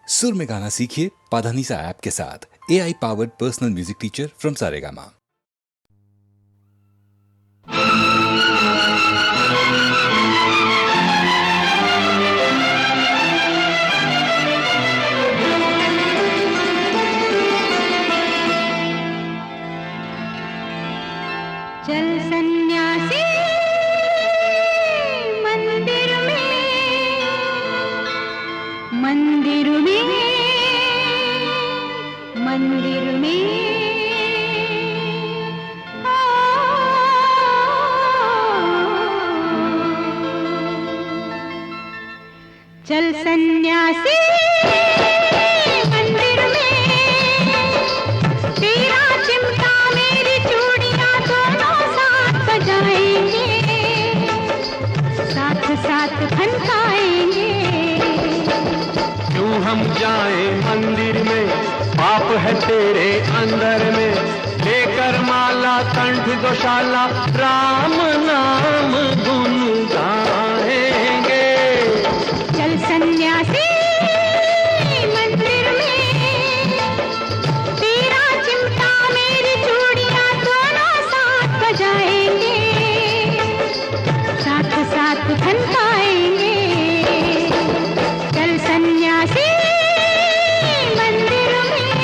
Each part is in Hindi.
सुर में गाना सीखिए पाधानीसा ऐप के साथ। AI powered personal music teacher from Saregama. चल सन्यासी मंदिर में, मंदिर में, मंदिर में चल सन्यासी मंदिर में, तेरा चिमटा मेरी चूड़ियां दोनों साथ बजाएंगे, साथ साथ खनकाएंगे। क्यों हम जाएं मंदिर में, पाप है तेरे अंदर में, लेकर माला कंठ गौशाला राम नाम गुन गाएंगे। चल सन्यासी मंदिर में, तेरा चिमटा मेरी चूड़ियां दोनों साथ बजाएंगे, साथ साथ खनकाएंगे। चल सन्यासी मंदिर में।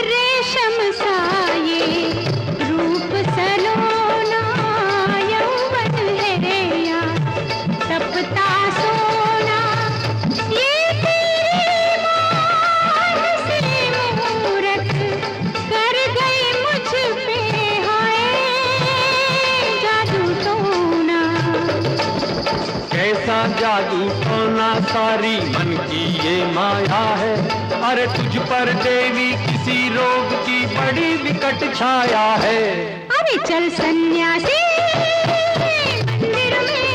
रेशम सा ये रूप सलोना, यौवन है या तपता सोना, ये तेरी मान से मूरत कर गई मुझ पे, हाय जादू टोना। कैसा जादू टोना, सारी मन की ये माया है। अरे तुझ पर देवी किसी रोग की बड़ी विकट छाया है। अरे चल सन्यासी मंदिर में,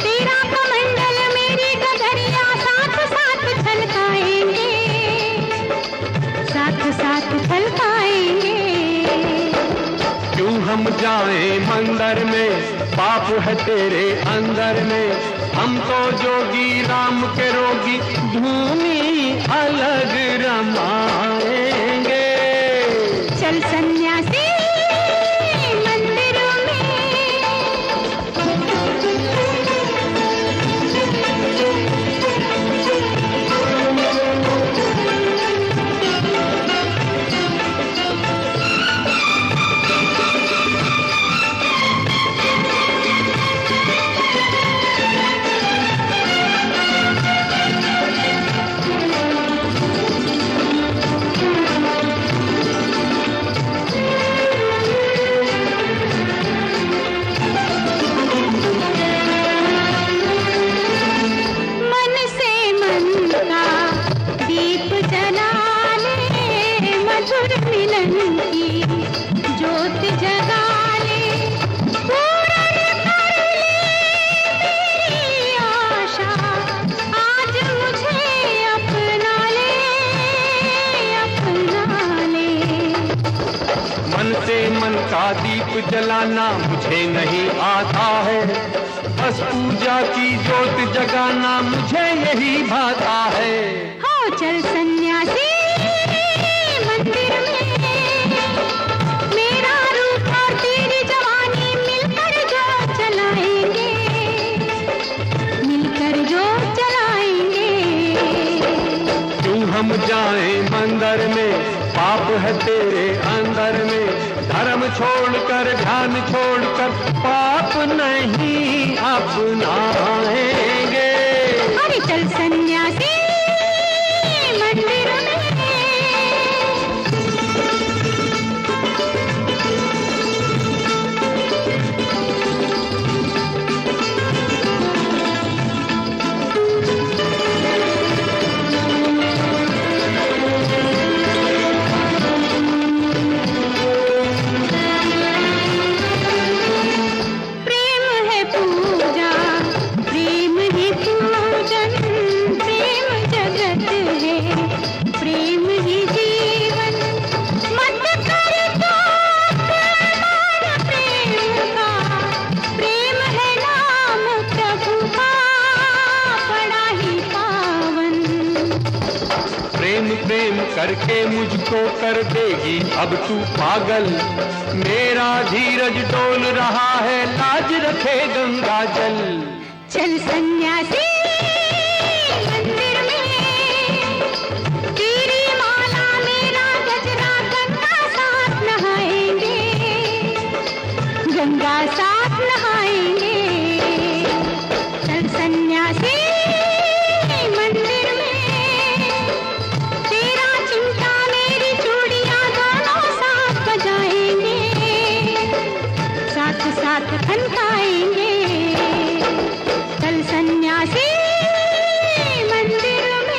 तेरा कमंडल मेरी गगरिया साथ साथ छलकाएंगे, साथ साथ छलकाएंगे। क्यों हम जाएं मंदिर में, पाप है तेरे अंदर में, हम तो जोगी राम के रोगी, धूनी अलग रमाएंगे। चल सन्यासी मंदिर मन से मन का दीप जला ले, मधुर मिलन की ज्योत जगा ले, पूर्ण कर ले मेरी आशा, आज मुझे अपना ले, अपना ले। मन से मन का दीप जलाना मुझे नहीं आता है, बस पूजा की ज्योत जगाना मुझे यही भाता है। हो चल सन्यासी मंदिर में, मेरा रूप और तेरी जवानी मिलकर जो चलाएंगे, मिलकर जो चलाएंगे। क्यों हम जाएं मंदिर में, पाप है तेरे अंदर में, धर्म छोड़कर ध्यान छोड़कर पाप नहीं अपनाएंगे। अरे चल सन्यासी मंदिर में। करके मुझको कर देगी अब तू पागल। मेरा धीरज डोल रहा है, लाज रखे गंगा जल। चल सन्यासी मंदिर में, तेरी माला मेरा गजरा, गंगा साथ नहाएंगे, गंगा साथ नहाएंगे। चल सन्यासी मंदिर में, तेरा चिमटा मेरी चूड़ियां दोनों साथ बजाएंगे, साथ साथ खनकाएंगे। चल सन्यासी मंदिर में।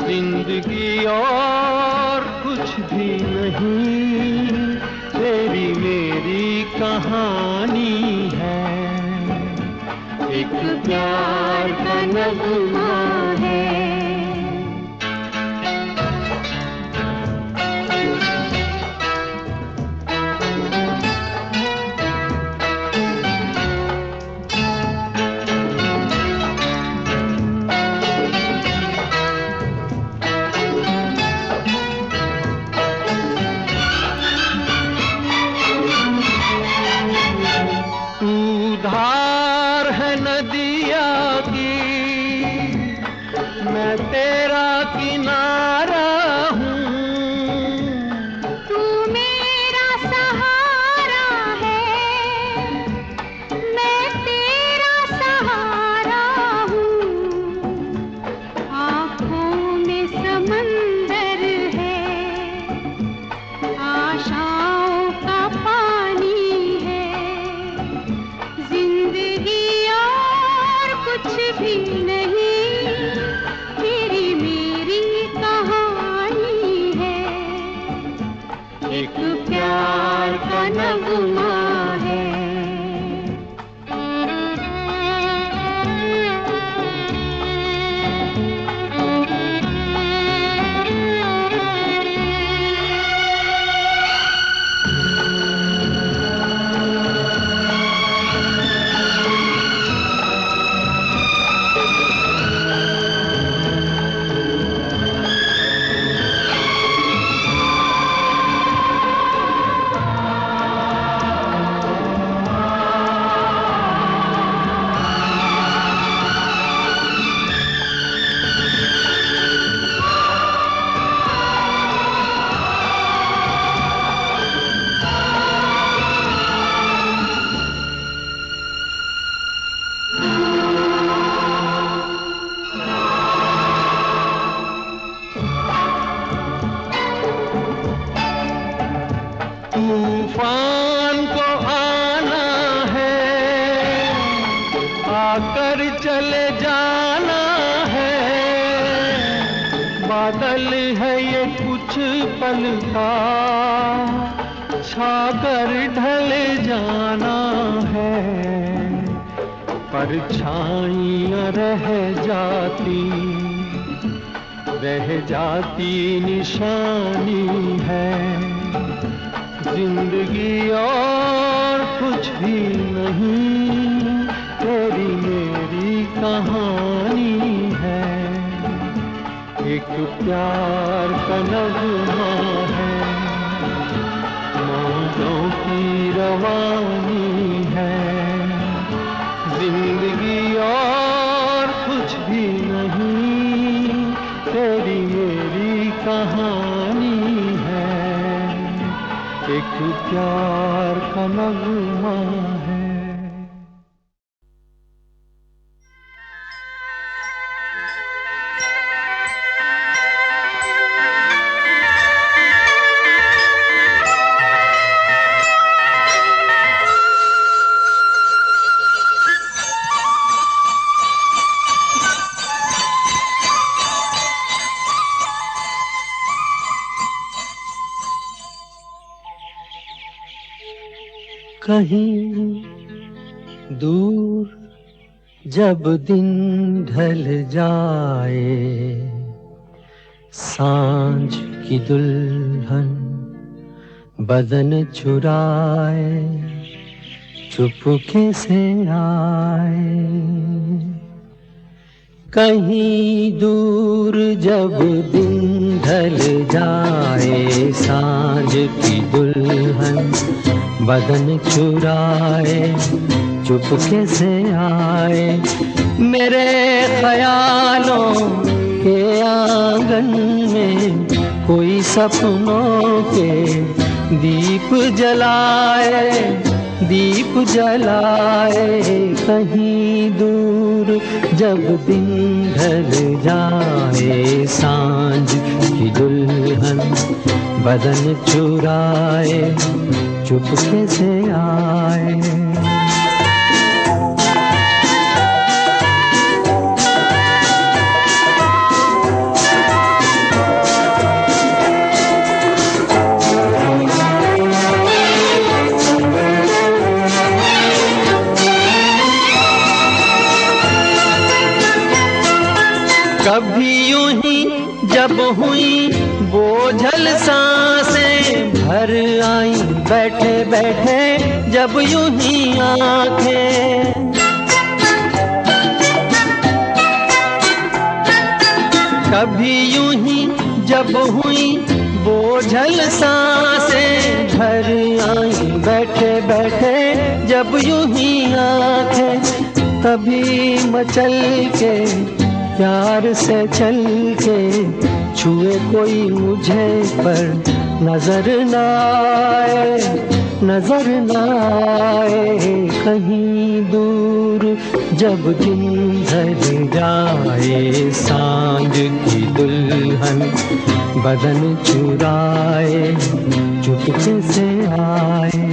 जिंदगी और कुछ भी नहीं, तेरी मेरी कहानी है, एक प्यार का नगमा है। धार है नदिया की, तूफान को आना है, आकर चले जाना है। बादल है ये कुछ पल का, छाकर ढल जाना है। परछाइयाँ रह जाती निशानी है। जिंदगी और कुछ भी नहीं, तेरी मेरी कहानी है। एक प्यार का नगमा है, मौजों की रवानी है। जिंदगी और कुछ भी नहीं, तेरी मेरी कहानी है। एक प्यार का नगमा है। कहीं दूर जब दिन ढल जाए, सांझ की दुल्हन बदन चुराए चुपके से आए। कहीं दूर जब दिन ढल जाए, सांझ की दुल्हन बदन चुराए चुपके से आए। मेरे ख्यालों के आंगन में कोई सपनों के दीप जलाए, दीप जलाए। कहीं दूर जब दिन ढल जाए, सांझ की दुल्हन बदन चुराए चुपके से आए। कभी यूं ही जब हुई बोझल सांसें भर आई, बैठे बैठे जब यूं ही आंखें। कभी यूं ही जब हुई बोझल सांसें भर आई, बैठे बैठे जब यूं ही आंखें। तभी मचल के प्यार से चल के छुए कोई मुझे पर नजर न आए, नजर न आए। कहीं दूर जब दिन ढल जाए, सांझ की दुल्हन बदन चुराए चुपके से आए।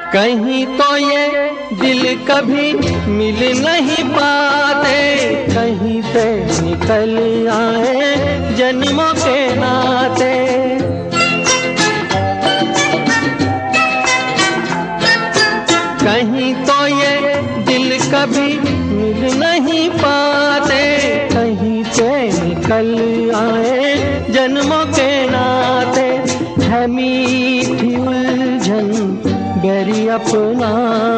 कहीं तो ये दिल कभी मिल नहीं पाते, कहीं से निकल आए जन्मों के नाते। कहीं तो ये दिल कभी मिल नहीं पाते, कहीं से निकल आए जन्मों के नाते। है मीठी उलझन गैरी अपना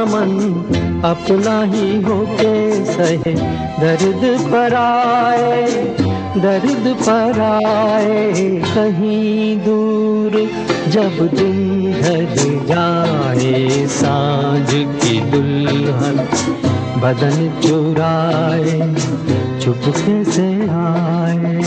मन, अपना ही होके सहे दर्द पर आए, दर्द पर आए। कहीं दूर जब दिन ढल जाए, सांझ की दुल्हन बदन चुराए चुपके से आए।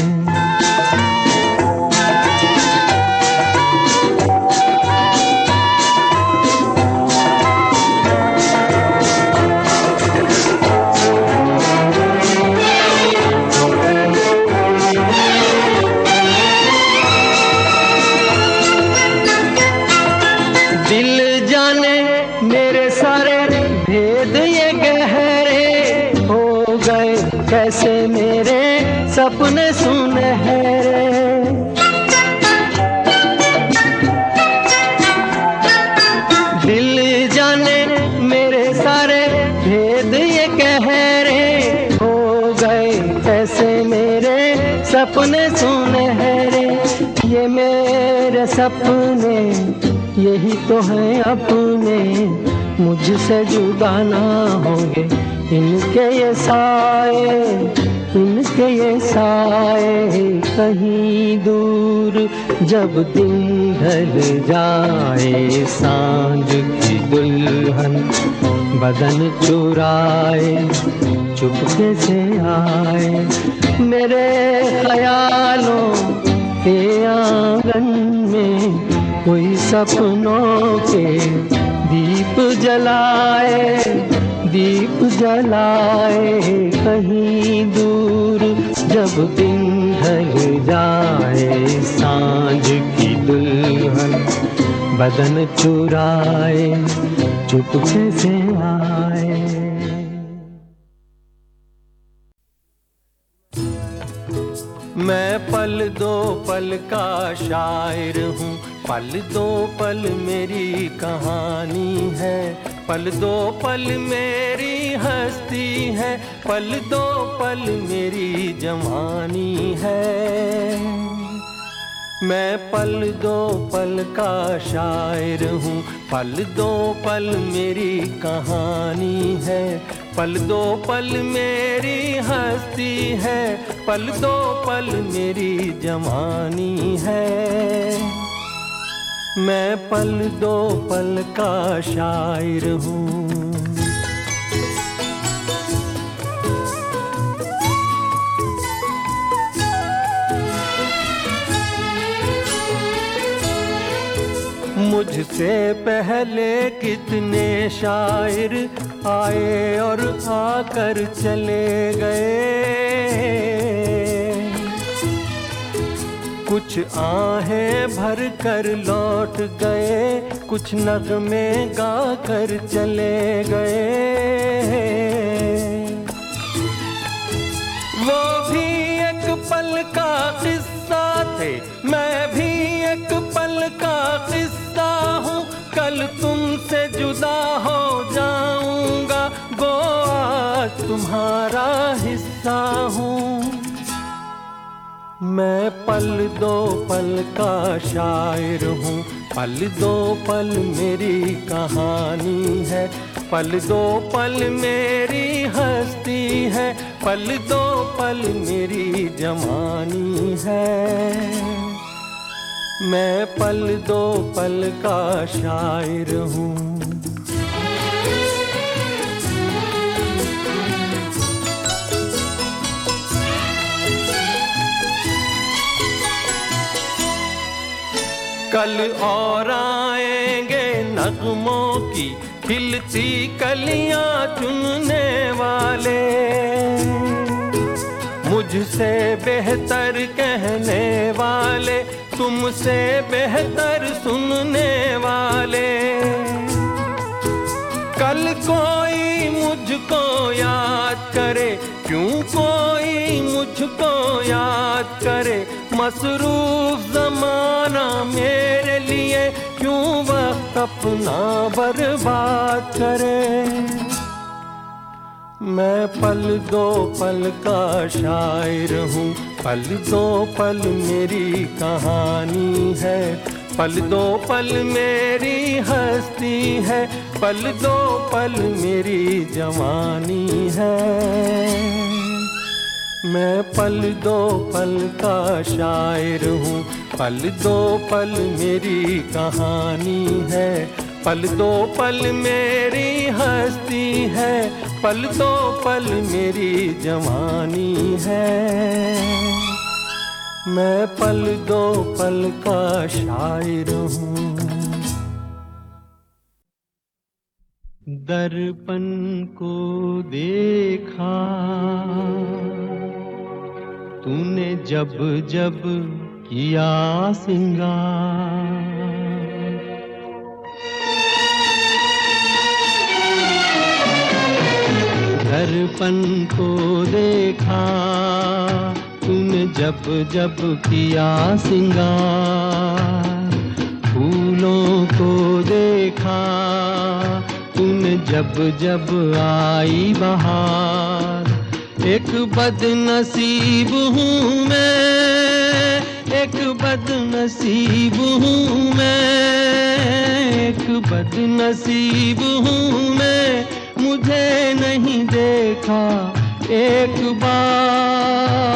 गए कैसे मेरे सपने सुनहरे। दिल जाने मेरे सारे भेद ये कह रहे, हो गए कैसे मेरे सपने सुनहरे। ये मेरे सपने यही तो हैं अपने, मुझसे जुदा ना होंगे इनके ये साए, इनके ये साए। कहीं दूर जब दिन ढल जाए, सांझ की दुल्हन बदन चुराए चुपके से आए, मेरे ख्यालों के आंगन में कोई सपनों के दीप जलाए, दीप जलाए। कहीं दूर जब दिन ढल जाए, सांझ की दुल्हन बदन चुराए चुपके से आए। मैं पल दो पल का शायर हूँ, पल दो पल मेरी कहानी है, पल दो पल मेरी हस्ती है, पल दो पल मेरी जवानी है। मैं पल दो पल का शायर हूँ, पल दो पल मेरी कहानी है, पल दो पल मेरी हस्ती है, पल दो पल मेरी जवानी है। मैं पल दो पल का शायर हूँ। मुझसे पहले कितने शायर आए और आकर चले गए, कुछ आहें भर कर लौट गए, कुछ नगमे गा कर चले गए। वो भी एक पल का किस्सा थे, मैं भी एक पल का किस्सा हूँ। कल तुमसे जुदा हो जाऊंगा, गो आज तुम्हारा हिस्सा हूँ। मैं पल दो पल का शायर हूँ, पल दो पल मेरी कहानी है, पल दो पल मेरी हस्ती है, पल दो पल मेरी जवानी है। मैं पल दो पल का शायर हूँ। कल और आएंगे नगमों की खिलती कलियां चुनने वाले, मुझसे बेहतर कहने वाले, तुमसे बेहतर सुनने वाले। कल कोई मुझको याद करे, क्यों कोई मुझको याद करे, मसरूफ ज़माना मेरे लिए क्यों वक्त अपना बर्बाद करे। मैं पल दो पल का शायर हूँ, पल दो पल मेरी कहानी है, पल दो पल मेरी हस्ती है, पल दो पल मेरी जवानी है। मैं पल दो पल का शायर हूँ, पल दो पल मेरी कहानी है, पल दो पल मेरी हस्ती है, पल दो पल मेरी जवानी है। मैं पल दो पल का शायर हूँ। दर्पण को देखा तूने जब जब किया सिंगार, दर्पण को देखा तूने जब जब किया सिंगार, फूलों को देखा तूने जब जब आई बहार। एक बदनसीब हूँ मैं, एक बदनसीब हूँ मैं, एक बदनसीब हूँ मैं, मुझे नहीं देखा एक बार।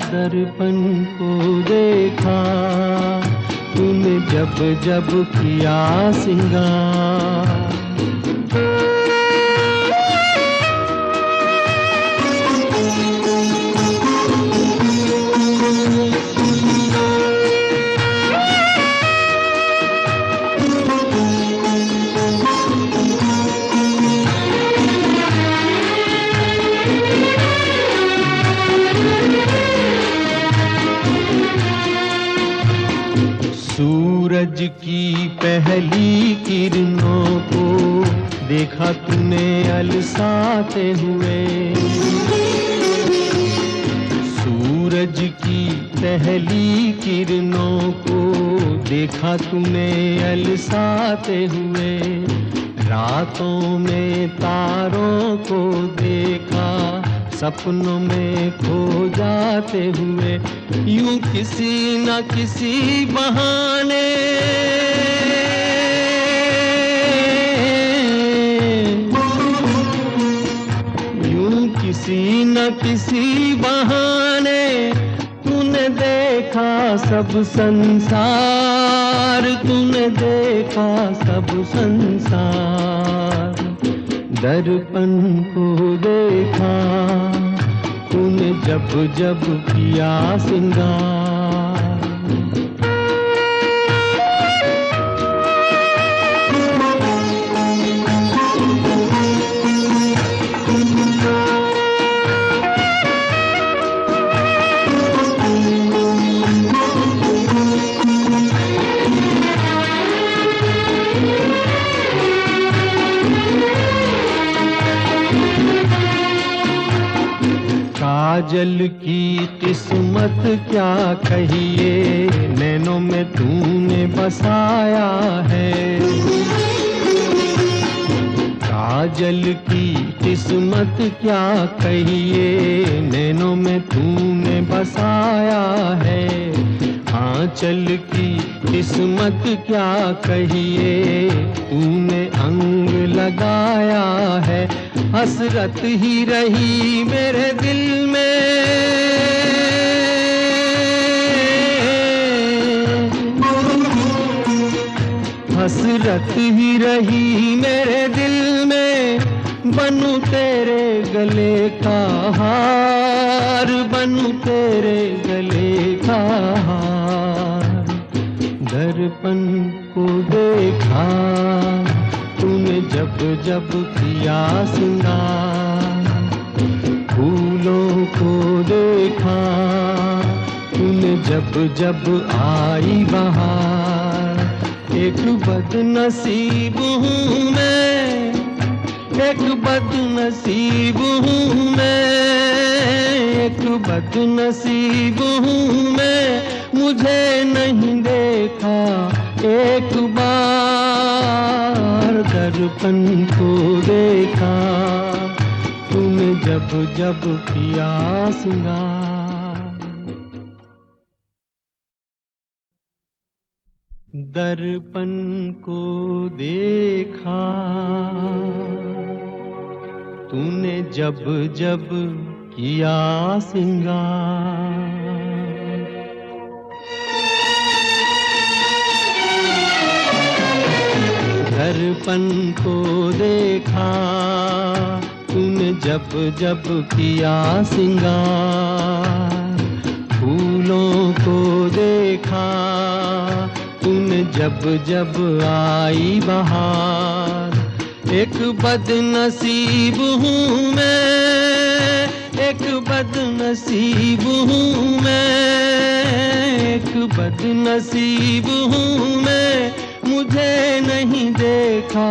दर्पण को देखा तूने जब जब किया सिंगार। सूरज की पहली किरणों को देखा तूने अलसाते हुए। सूरज की पहली किरणों को देखा तूने अलसाते हुए। रातों में तारों को देखा सपनों में खो जाते हुए। यूं किसी न किसी बहाने यूं किसी न किसी बहाने तूने देखा सब संसार, तूने देखा सब संसार। दर्पण को देखा तूने जब जब किया सिंगार। काजल की किस्मत क्या कहिए, नैनों में तूने बसाया है। काजल की किस्मत क्या कहिए, नैनों में तूने बसाया है। आंचल की किस्मत क्या कहिए, तूने अंग लगाया है। हसरत ही रही मेरे दिल में, हसरत ही रही मेरे दिल में। बनूं तेरे गले का हार, बनूं तेरे गले का हार। दर्पण को देखा तूने जब जब किया सिंगार। फूलों को देखा तूने जब जब आई बहार। एक बदनसीब हूँ मैं, एक बदनसीब हूँ मैं, एक बदनसीब हूँ मैं, मुझे नहीं देखा एक बार। दर्पण को देखा तूने जब जब किया सिंगार। दर्पण को देखा तूने जब जब किया सिंगार। दर्पण को देखा तूने जब जब किया सिंगार। फूलों को देखा तूने जब जब आई बहार। एक बदनसीब हूँ मैं, एक बदनसीब हूँ मैं, एक बदनसीब हूँ मैं, मुझे नहीं देखा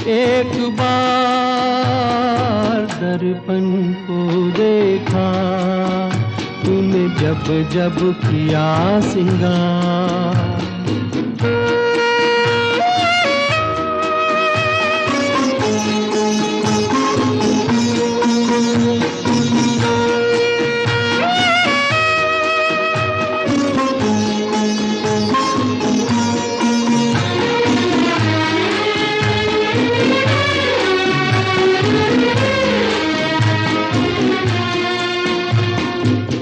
एक बार दर्पण को देखा तूने जब जब किया सिंगार।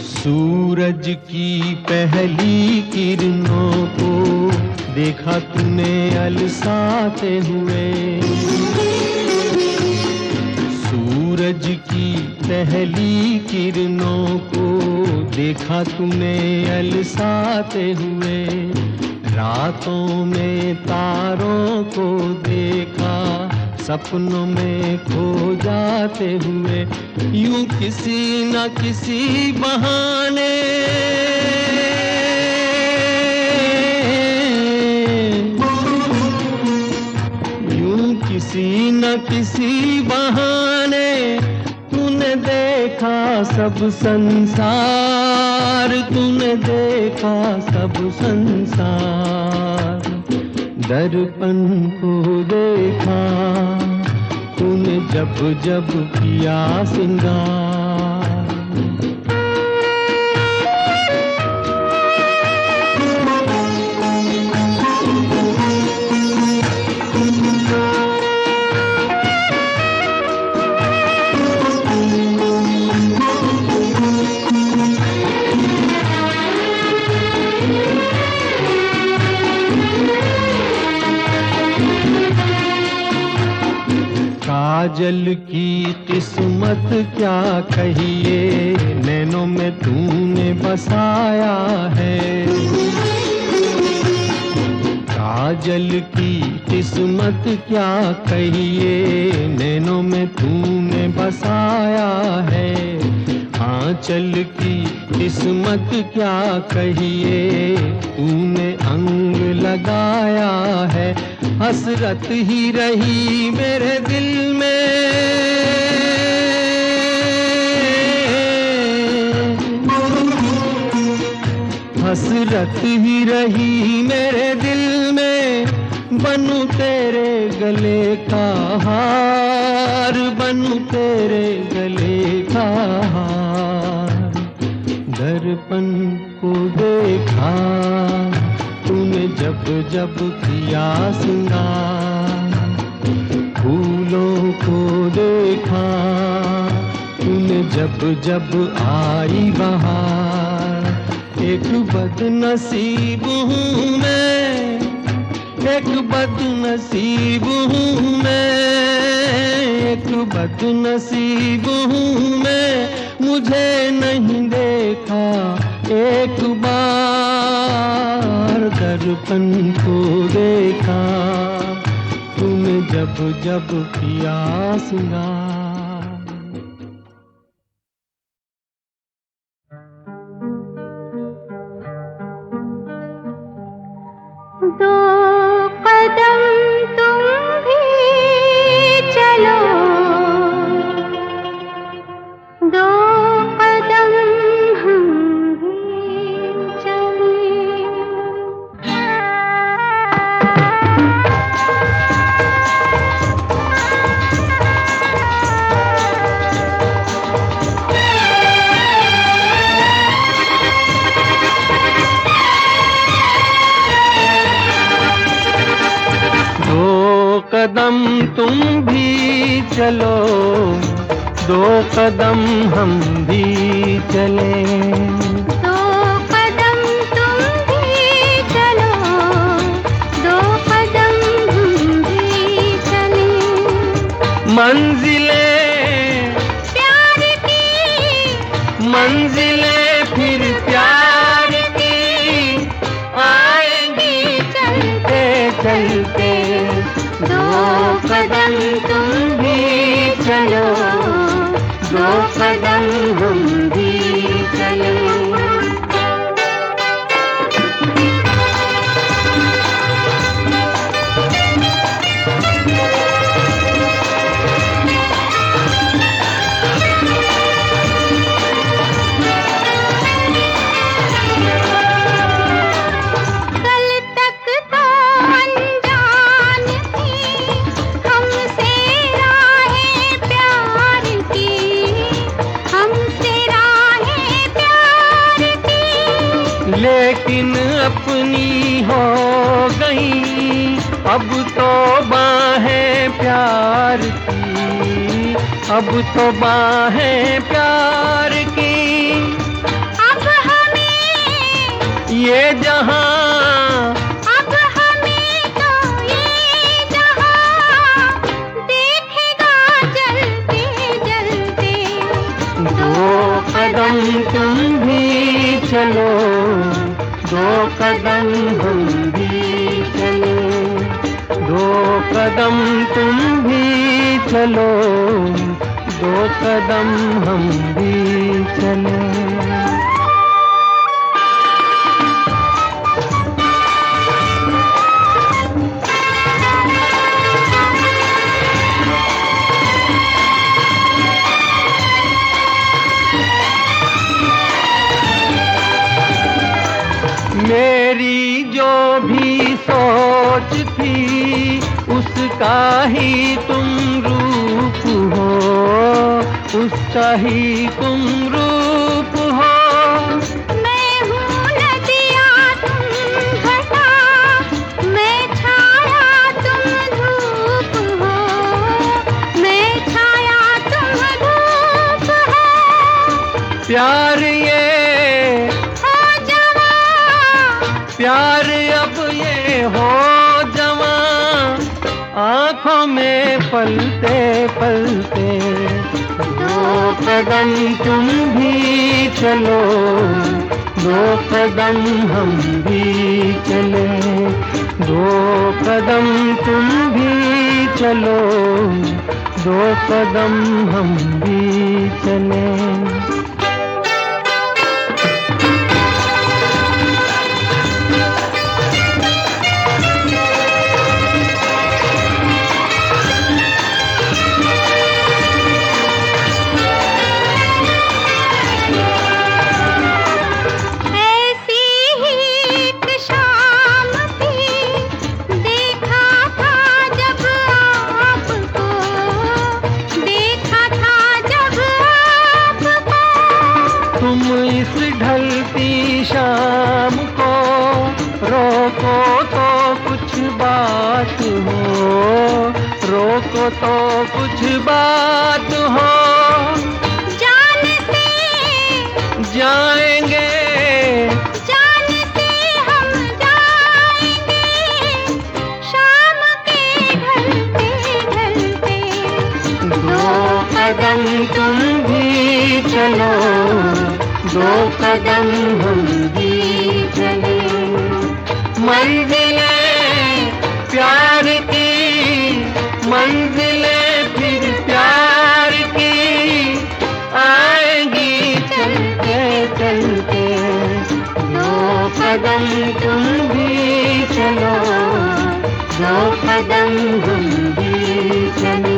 सूरज की पहली किरणों को देखा तूने अलसाते हुए। सूरज की पहली किरणों को देखा तूने अलसाते हुए। रातों में तारों को देखा सपनों में खो जाते हुए। यूं किसी न किसी बहाने यूं किसी न किसी बहाने तूने देखा सब संसार। तूने देखा सब संसार। दर्पण को देखा तूने जब जब किया सिंगार। काजल की किस्मत क्या कहिए नैनों में तूने बसाया है। काजल की किस्मत क्या कहिए नैनों में तूने बसाया है। आंचल की किस्मत क्या कहिए तूने अंग लगाया है। हसरत ही रही मेरे दिल में। हसरत ही रही मेरे दिल में। बनूं तेरे गले का हार। बनूं तेरे गले का हार। दर्पण को देखा तूने जब जब किया सिंगार। फूलों को देखा तूने जब जब आई बहार। एक बदनसीब हूँ मैं। एक बदनसीब हूँ मैं। एक बदनसीब हूँ मैं। मुझे नहीं देखा एक बार। दर्पण को देखा तूने जब जब किया सिंगार। दो कदम तुम भी चलो। दो कदम हम भी चलें। कदम तुम भी चलो। दो कदम हम भी चलें। दो कदम तुम भी चलो। दो कदम हम भी चलें। मंजिलें प्यार की। मंजिलें फिर प्यार की आएंगी चलते चलते। दो कदम तुम भी चलो। दो कदम हम भी चलें। लेकिन अपनी हो गई अब तो बाहें प्यार की, अब तो बाहें प्यार की। अब हमें ये जहां, अब हमें तो ये जहां देखेगा जलते जलते। दो कदम तुम भी चलो, दो कदम हम भी चले, दो कदम तुम भी चलो, दो कदम हम भी चले। मेरी जो भी सोच थी उसका ही तुम रूप हो, उसका ही तुम रूप हो। मैं हूँ नदिया तुम घटा, मैं छाया तुम धूप हो, मैं छाया तुम धूप हो। प्यार ये प्यार अब ये हो जवां, आँखों में पलते पलते। दो कदम तुम भी चलो, दो कदम हम भी चले, दो कदम तुम भी चलो, दो कदम हम भी चले। ढलती शाम को रोको तो कुछ बात हो, रोको तो कुछ बात हो। जानते जाएंगे, जानते हम जाएंगे, शाम के ढलते ढलते। दो कदम तुम भी चलो, दो कदम हम भी चले। मंजिलें प्यार की, मंजिलें फिर प्यार की आएंगी चलते चलते। दो कदम तुम भी चलो, दो कदम हम भी चले।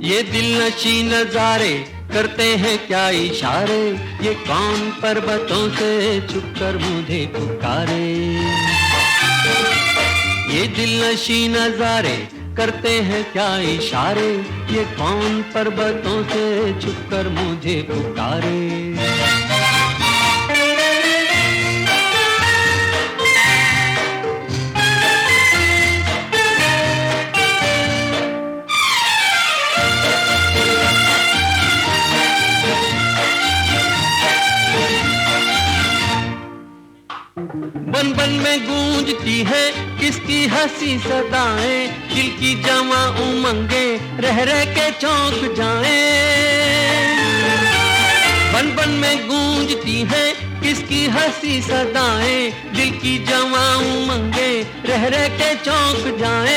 ये दिल नशी नजारे करते हैं क्या इशारे, ये कौन पर्वतों से छुपकर मुझे पुकारे। ये दिल नशी नजारे करते हैं क्या इशारे, ये कौन पर्वतों से छुपकर मुझे पुकारे। बन बन में गूंजती है किसकी हंसी सदाएं, दिल की जवां उमंगे रह रह के चौंक जाएं। बन बन में गूंजती है किसकी हंसी सदाएं, दिल की जवां उमंगे रह रह के चौंक जाएं।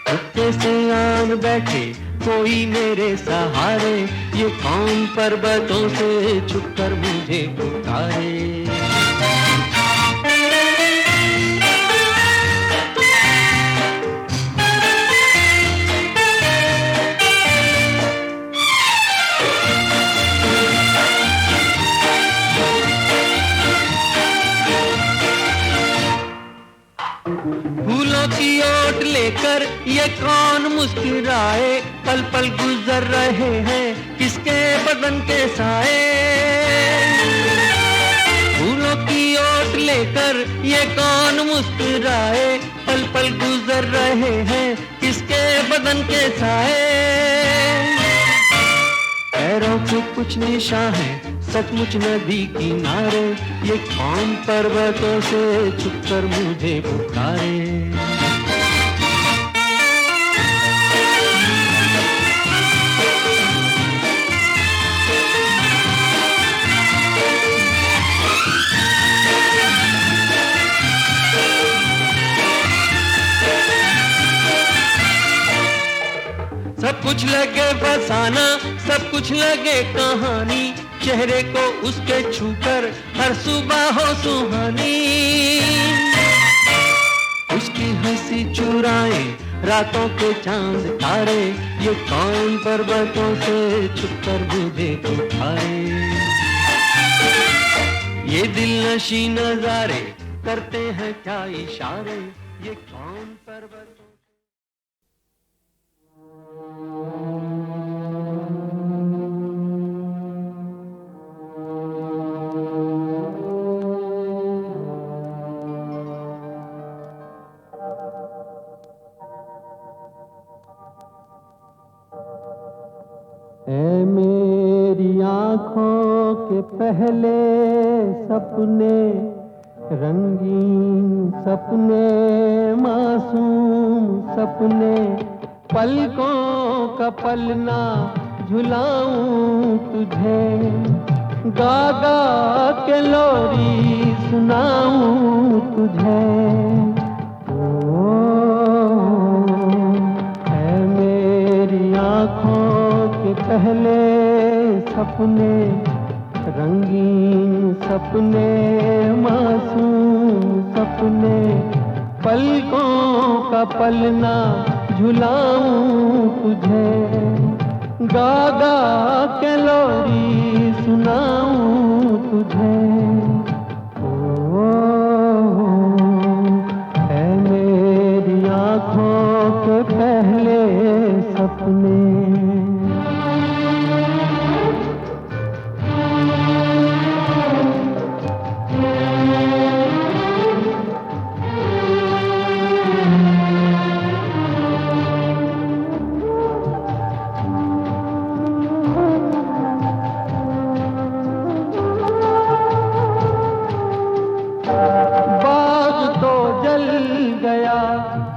चुपके से आन बैठे कोई मेरे सहारे, ये कौन पर्वतों से छुपकर मुझे पुकारे। फूलों की ओट लेकर ये कौन मुस्कुराए, पल पल गुजर रहे हैं किसके बदन के साए। फूलों की ओट लेकर ये कौन मुस्कुराए, पल पल गुजर रहे हैं किसके बदन के साए। पैरों के कुछ निशान है सचमुच नदी किनारे, ये कौन पर्वतों से छुपकर मुझे पुकारे। सब कुछ लगे फसाना, सब कुछ लगे कहानी, चेहरे को उसके छूकर हर सुबह हो सुहानी। उसकी हंसी चुराए रातों के चांद तारे, ये कौन पर्वतों से छुपकर मुझे पुकारे। ये दिल नशी नजारे करते हैं क्या इशारे, ये कौन पर्वतों। ऐ मेरी आँखों के पहले सपने, रंगीन सपने, मासूम सपने, पलकों का पलना झुलाऊं तुझे, गा गा के लोरी सुनाऊं तुझे। ऐ मेरी आँखों पहले सपने, रंगीन सपने, मासूम सपने, पलकों का पलना झुलाऊं तुझे, गा गा के लोरी सुनाऊं तुझे। है मेरी आँखों के पहले सपने।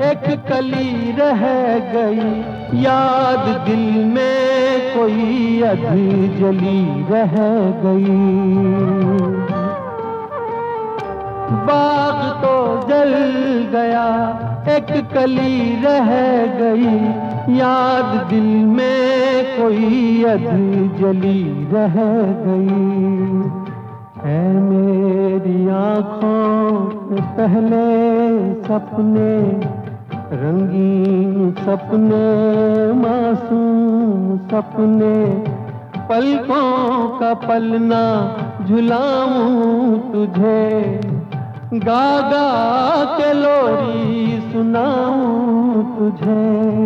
एक कली रह गई याद, दिल में कोई अधी जली रह गई। बाग तो जल गया, एक कली रह गई याद, दिल में कोई अधी जली रह गई। है मेरी आँखों के पहले सपने, रंगीन सपने, मासूम सपने, पलकों का पलना झुलाऊं तुझे, गा गा के लोरी सुनाऊं तुझे।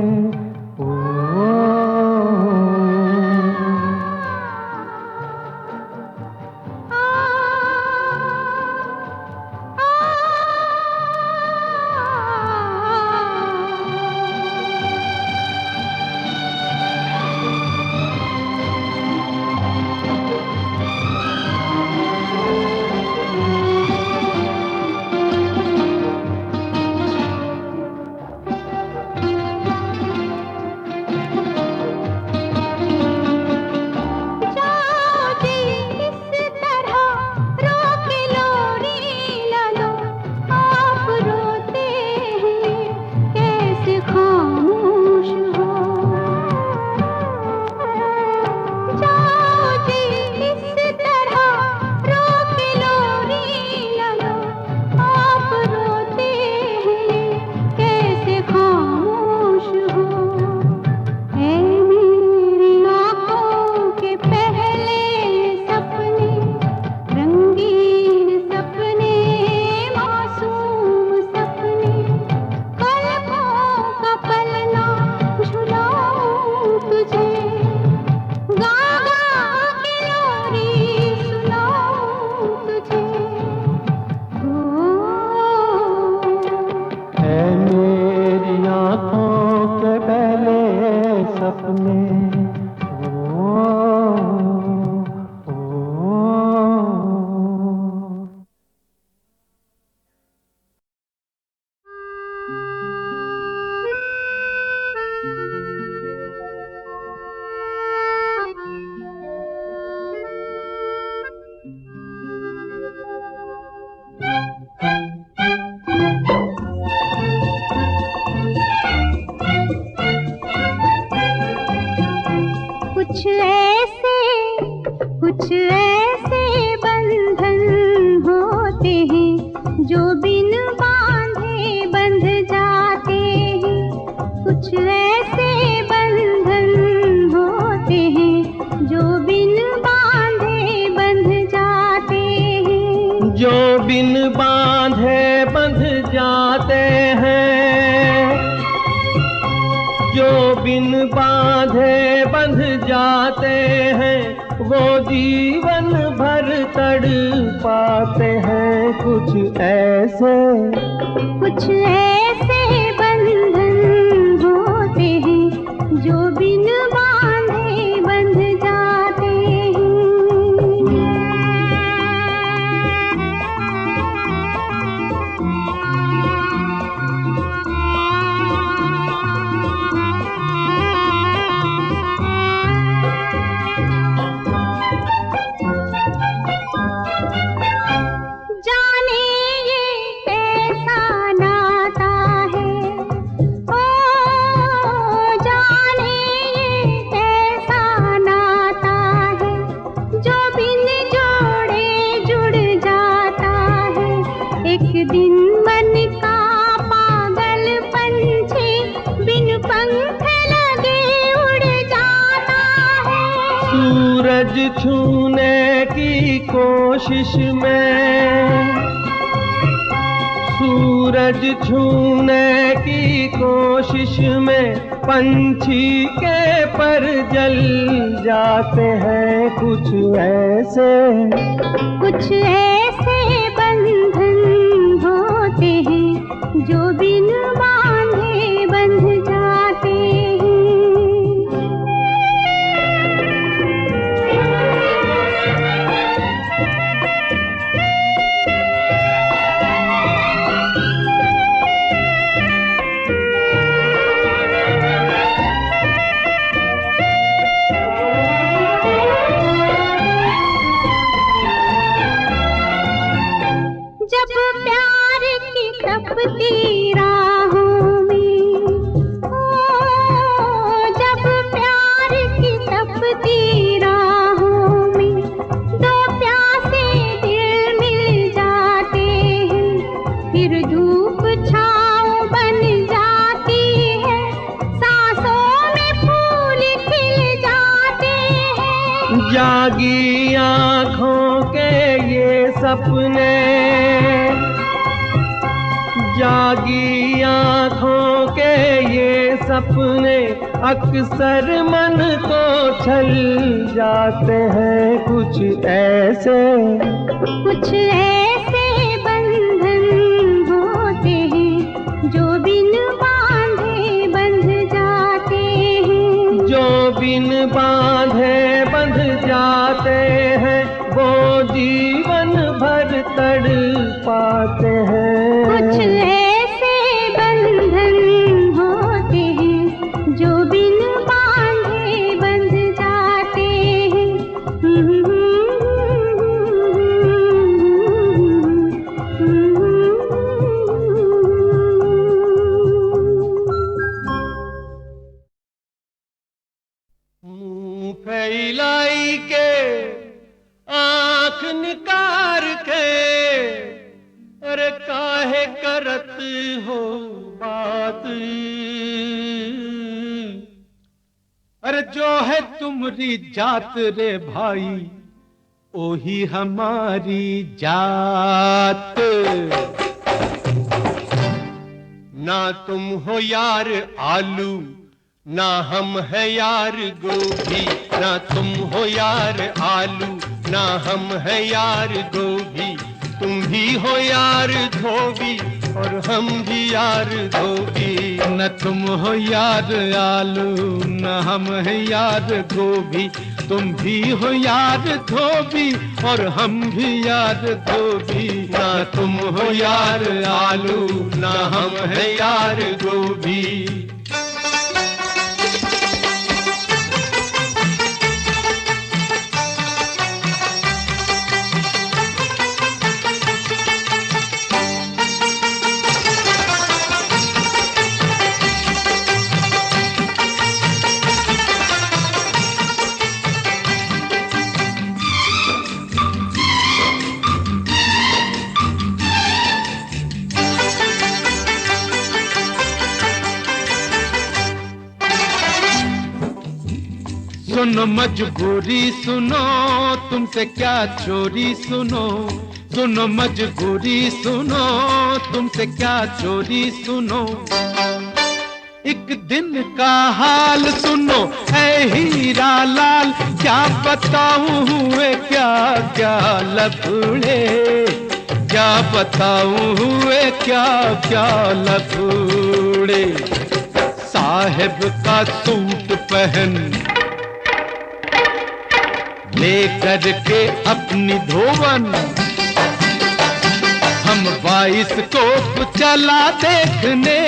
सपने कुछ ऐसे बंधन होते हैं जो बिन बांधे बंध जाते हैं। कुछ ऐसे बंधन होते हैं जो बिन बांधे बंध जाते हैं। जो बिन बांधे बंध जाते हैं, जो बिन बांधे बंध जाते हैं, वो जीवन भर तड़पाते हैं। कुछ ऐसे बंधन होते हैं जो बिन बांधे बंध जाते सूरज छूने की कोशिश में, सूरज छूने की कोशिश में पंछी के पर जल जाते हैं। कुछ ऐसे बंधन होते हैं जो बिन बांधे बंध जाते हैं। तपती राहों में, जब प्यार की तपती राहों में दो प्यासे दिल मिल जाते हैं। फिर धूप छाँव बन जाती है, सांसों में फूल खिल जाते हैं। जागी आँखों के ये सपने, जागी आँखों के ये सपने अक्सर मन को छल जाते हैं। कुछ ऐसे बंधन होते हैं जो बिन बांधे बंध जाते हैं। जो बिन बांधे बंध जाते हैं, वो जीवन भर तड़पाते हैं। कुछ ऐसे बंधन होते हैं जो बिन बांधे बंध जाते हैं। मुंह फैलाई के आँख निकार के, अरे काहे करत हो बात, अरे जो है तुम्हारी जात रे भाई, ओही हमारी जात। ना तुम हो यार आलू, ना हम है यार गोभी। ना तुम हो यार आलू, ना हम है यार गोभी। तुम भी हो यार धोबी और हम भी यार धोबी। न तुम हो यार आलू, न न हम हैं यार गोभी, तुम भी हो यार धोबी और हम भी यार धोबी। ना तुम हो यार आलू, ना हम हैं यार गोभी। सुनो मजबूरी सुनो, तुमसे क्या चोरी सुनो। सुनो मजबूरी सुनो, तुमसे क्या चोरी सुनो। एक दिन का हाल सुनो ऐ हीरा लाल, क्या बताऊं हुए क्या क्या लफड़े। क्या बताऊं हुए क्या क्या लफड़े। साहेब का सूट पहन लेकर के अपनी धोवन, हम बाइस्कोप चला देखने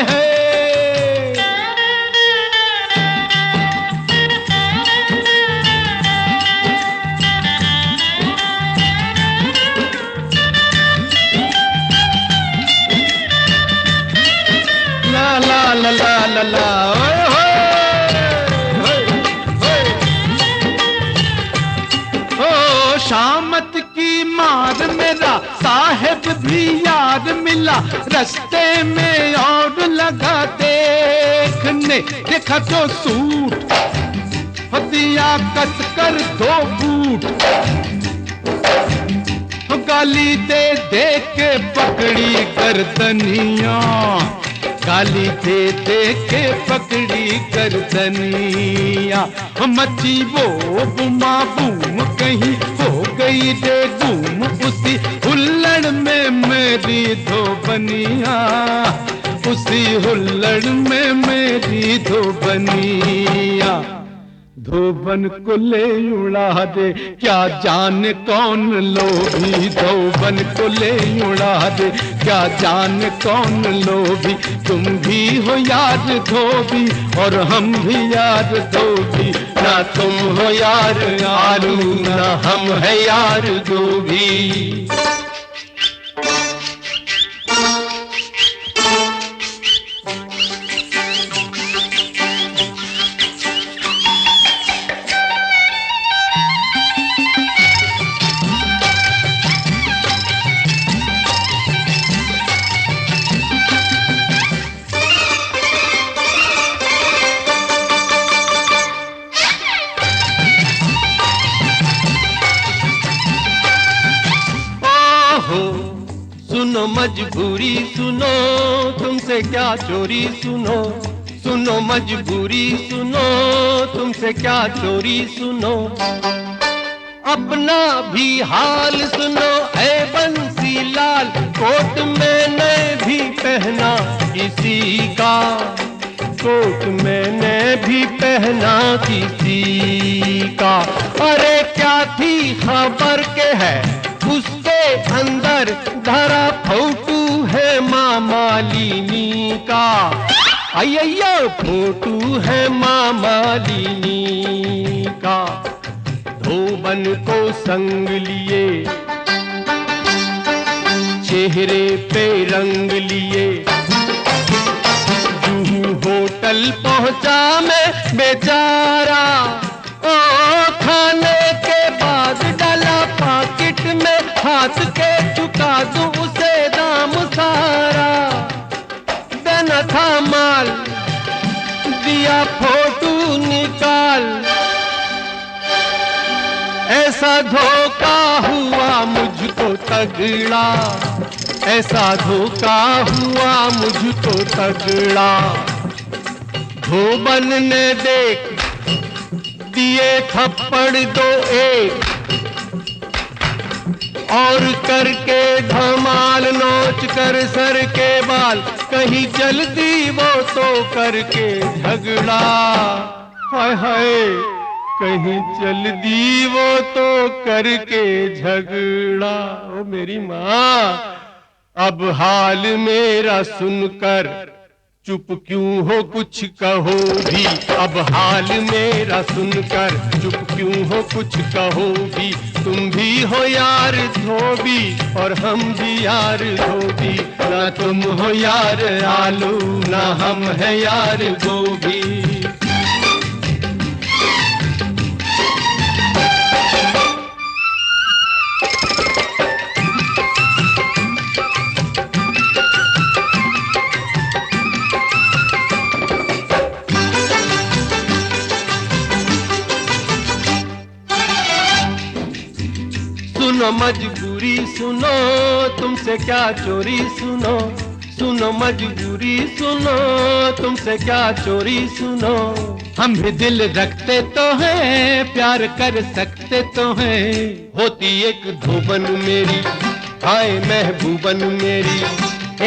हैं। ला ला ला ला ला ला ओए होए, ओ शामत की मार मेरा साहेब भी यार मिला, रास्ते में और लगा देखने। देखा तो सूट दिया कस कर 2 बूट, गाली दे दे के पकड़ी गर्दनिया। गाली दे दे के पकड़ी गर्दनिया। मची वो बुमा बूम कहीं हो गई रे गुम, उसी हुल्लड़ में मेरी धोबनिया। उसी हुल्लड़ में मेरी धोबनिया। धोबन को ले उड़ा दे क्या जाने कौन लोभी। धोबन को ले उड़ा दे क्या जाने कौन लोभी। तुम भी हो यार धोबी और हम भी यार धोबी। ना तुम हो यार आलू, ना हम है यार धोबी। सुनो मजबूरी सुनो, तुमसे क्या चोरी सुनो। सुनो मजबूरी सुनो, तुमसे क्या चोरी सुनो। अपना भी हाल सुनो ऐ बंसी लाल, कोट मैंने भी पहना किसी का। कोट मैंने भी पहना किसी का। अरे क्या थी खबर के है उसके अंदर धरा फोटू है माँ मालिनी का। अय्या फोटू है माँ मालिनी का। धोबन को संग लिए चेहरे पे रंग लिए, जूहू होटल पहुंचा मैं बेचारा। ओ खाने के बाद डाला पॉकेट में, हाथ के चुका दूं उसे दाम सारा। देना था माल दिया फोटू निकाल, ऐसा धोखा हुआ मुझको तगड़ा। ऐसा धोखा हुआ मुझको तगड़ा। धोबन ने देख दिए थप्पड़ 2 एक, और करके धमाल नोच कर सर के बाल, कहीं जल्दी वो तो करके झगड़ा, हाय हाय कहीं जल्दी वो तो करके झगड़ा। ओ मेरी माँ, अब हाल मेरा सुनकर चुप क्यों हो, कुछ कहो भी। अब हाल मेरा सुनकर चुप क्यों हो, कुछ कहो भी। तुम भी हो यार धोबी और हम भी यार धोबी, ना तुम हो यार आलू ना हम है यार गोभी। सुनो मजबूरी सुनो, तुमसे क्या चोरी सुनो। सुनो मजबूरी सुनो, तुमसे क्या चोरी सुनो। हम भी दिल रखते तो हैं, प्यार कर सकते तो हैं। होती एक धोबन मेरी, हाय महबूबन मेरी,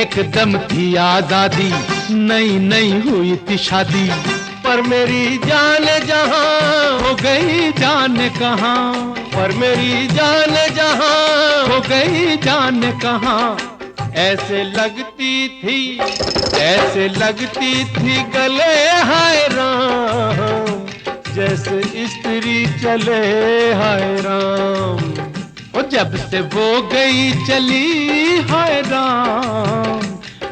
एकदम थी आजादी, नई नई हुई थी शादी। पर मेरी जान जहां हो गई जान कहां, पर मेरी जान जहां हो गई जान कहां। ऐसे लगती थी, ऐसे लगती थी गले हाय राम, जैसे स्त्री चले हाय राम। और जब से वो गई चली हाय राम,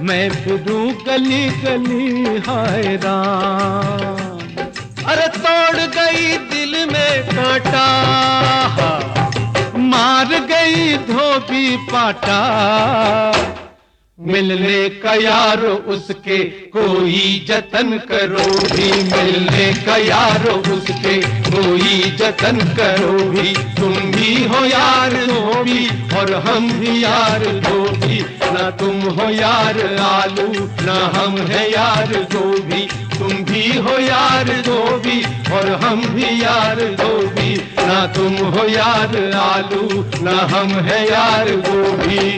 मैं फिरूं गली गली हाय राम। अरे तोड़ गई दिल में कांटा, मार गई धोबी पाटा। मिलने का यारो उसके कोई जतन करो भी, मिलने का यारो उसके कोई जतन करो भी। तुम भी हो यार धोबी और हम भी यार धोबी, ना तुम हो यार आलू ना हम है यार गोभी। तुम भी हो यार धोबी और हम भी यार धोबी, ना तुम हो यार आलू ना हम है यार गोभी।